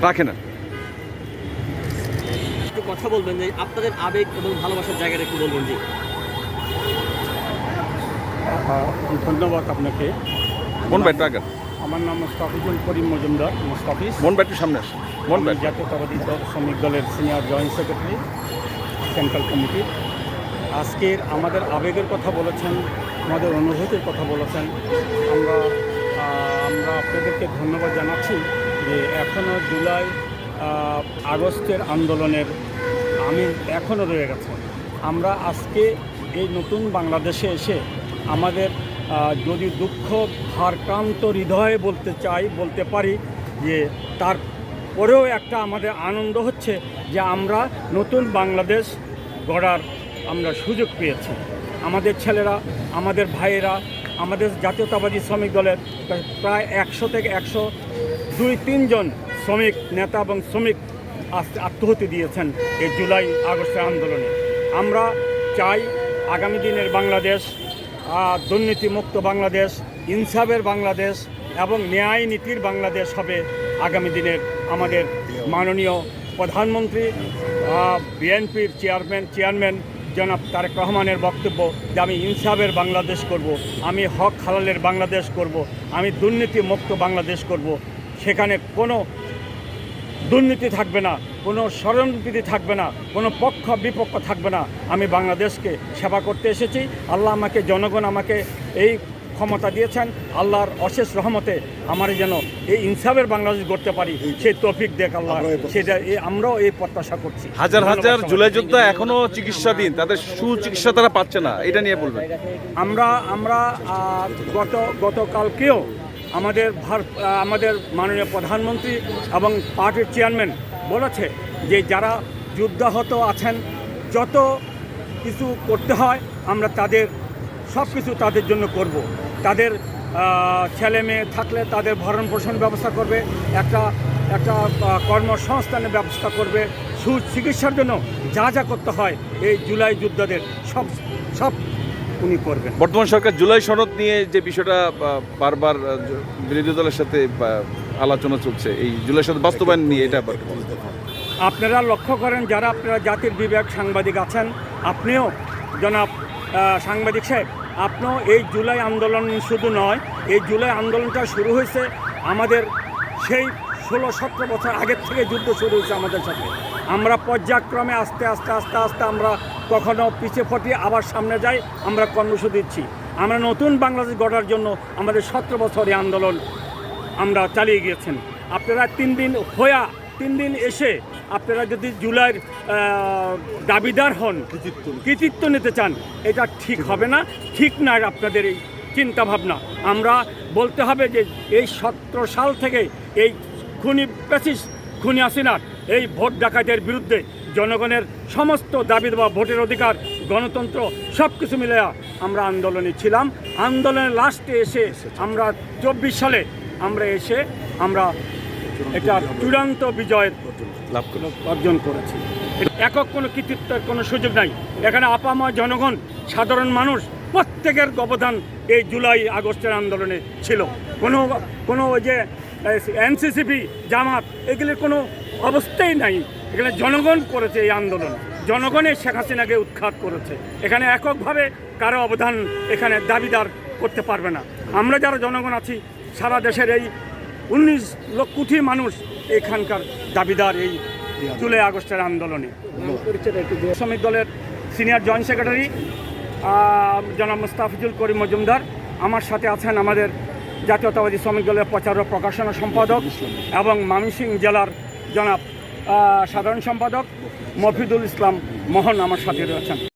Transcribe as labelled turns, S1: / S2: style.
S1: রাখে না।
S2: একটু কথা বলবেন যে আপনাদের আবেগ এবং ভালোবাসার জায়গাটা একটু বলবেন। জি,
S3: ধন্যবাদ আপনাকে।
S1: মন ভাই একটু আগেন।
S3: আমার নাম মুস্তাফিজুল করিম মজুমদার, মুস্তাফিজ।
S1: মন ভাই একটু সামনে আসেন। মন ভাই
S3: জাতীয়তাবাদী শ্রমিক দলের senior joint secretary, central committee. আজকের আমাদের আবেগের কথা বলেছেন, আমাদের অনুভূতির কথা বলেছেন। আমরা আপনাদেরকে ধন্যবাদ জানাচ্ছি যে এখনও জুলাই আগস্টের আন্দোলনের আমির এখনও রয়ে গেছে। আমরা আজকে এই নতুন বাংলাদেশে এসে আমাদের যদি দুঃখ ভারাক্রান্ত হৃদয়ে বলতে পারি যে তারপরেও একটা আমাদের আনন্দ হচ্ছে যে আমরা নতুন বাংলাদেশ গড়ার আমরা সুযোগ পেয়েছি। আমাদের ছেলেরা, আমাদের ভাইয়েরা, আমাদের জাতীয়তাবাদী শ্রমিক দলের প্রায় 100 থেকে 102-3 জন শ্রমিক নেতা এবং শ্রমিক আত্মহতি দিয়েছেন এই জুলাই আগস্টের আন্দোলনে। আমরা চাই আগামী দিনের বাংলাদেশ দুর্নীতিমুক্ত বাংলাদেশ, ইনসাফের বাংলাদেশ এবং ন্যায় নীতির বাংলাদেশ হবে আগামী দিনের আমাদের মাননীয় প্রধানমন্ত্রী, বিএনপির চেয়ারম্যান জনাব তারেক রহমানের বক্তব্য যে আমি ইনসাফের বাংলাদেশ করব, আমি হক হালালের বাংলাদেশ করব, আমি দুর্নীতিমুক্ত বাংলাদেশ করব। সেখানে কোনো দুর্নীতি থাকবে না, কোনো ষড়যন্ত্রী থাকবে না, কোনো পক্ষ বিপক্ষ থাকবে না। আমি বাংলাদেশকে সেবা করতে এসেছি। আল্লাহ আমাকে, জনগণ আমাকে এই ক্ষমতা দিয়েছেন। আল্লাহর অশেষ রহমতে আমার যেন এই ইনসাফের বাংলাদেশ গড়তে পারি, সেই তৌফিক দেখ আল্লাহ। সেটা আমরাও এই প্রত্যাশা করছি।
S1: হাজার হাজার জুলাই যোদ্ধা এখনো চিকিৎসাধীন, তাদের সুচিকিৎসা তারা পাচ্ছে না, এটা নিয়ে বলবেন।
S3: আমরা গতকালকেও আমাদের মাননীয় প্রধানমন্ত্রী এবং পার্টির চেয়ারম্যান বলেছে যে যারা যুদ্ধাহত আছেন, যত কিছু করতে হয় আমরা সব কিছু তাদের জন্য করব। তাদের ছেলে মেয়ে থাকলে তাদের ভরণ পোষণ ব্যবস্থা করবে, একটা কর্মসংস্থানের ব্যবস্থা করবে, সুচিকিৎসার জন্য যা যা করতে হয় এই জুলাই যোদ্ধাদের সব উনি করবেন।
S1: বর্তমান সরকার জুলাই সনদ নিয়ে যে বিষয়টা বারবার বিরোধী দলের সাথে আলোচনা চলছে, এই জুলাই সনদ বাস্তবায়ন নিয়ে এটা
S3: আপনারা লক্ষ্য করেন, যারা আপনারা জাতির বিবেক সাংবাদিক আছেন, আপনিও জনাব সাংবাদিক সাহেব, আপনিও এই জুলাই আন্দোলন শুধু নয়, এই জুলাই আন্দোলনটা শুরু হয়েছে আমাদের সেই 16-17 বছর আগের থেকে যুদ্ধ শুরু হয়েছে আমাদের সাথে। আমরা পর্যায়ক্রমে আস্তে আস্তে আমরা কখনো পিছিয়ে ফটিয়ে আবার সামনে যাই, আমরা কর্মসূচি দিচ্ছি। আমরা নতুন বাংলাদেশ গড়ার জন্য আমাদের 17 বছরের আন্দোলন আমরা চালিয়ে গিয়েছেন। আপনারা 3 দিন এসে আপনারা যদি জুলাইয়ের দাবিদার হন, কৃতিত্ব নিতে চান, এটা ঠিক হবে না, ঠিক না আপনাদের এই চিন্তাভাবনা। আমরা বলতে হবে যে এই 17 সাল থেকে এই খুনি হাসিনার এই ভোট ডাকাতের বিরুদ্ধে জনগণের সমস্ত দাবি দেওয়া, ভোটের অধিকার, গণতন্ত্র সব কিছু মিলে আমরা আন্দোলনে ছিলাম। আন্দোলনের লাস্টে এসে আমরা 24 সালে আমরা এটা চূড়ান্ত বিজয়ের অর্জন করেছি। একক কোনো কৃতিত্বের কোনো সুযোগ নাই। এখানে আপামর জনগণ, সাধারণ মানুষ প্রত্যেকের অবদান এই জুলাই আগস্টের আন্দোলনে ছিল। কোনো ওই যে এনসিসিপি, জামাত, এগুলির কোনো অবস্থাই নাই। এখানে জনগণ করেছে এই আন্দোলন, জনগণের শেখ হাসিনাকে উৎখাত করেছে। এখানে এককভাবে কারো অবদান এখানে দাবিদার করতে পারবে না। আমরা যারা জনগণ আছি, সারা দেশের এই 19 কোটি মানুষ এখানকার দাবিদার এই জুলাই আগস্টের আন্দোলনে। শ্রমিক দলের সিনিয়র জয়েন্ট সেক্রেটারি জনাব মুস্তাফিজুল করিম মজুমদার, আমার সাথে আছেন আমাদের জাতীয়তাবাদী শ্রমিক দলের প্রচার ও প্রকাশনা সম্পাদক এবং ময়মনসিংহ জেলার জনাব সাধারণ সম্পাদক মফিদুল ইসলাম মোহন আমার সাথে রয়েছেন।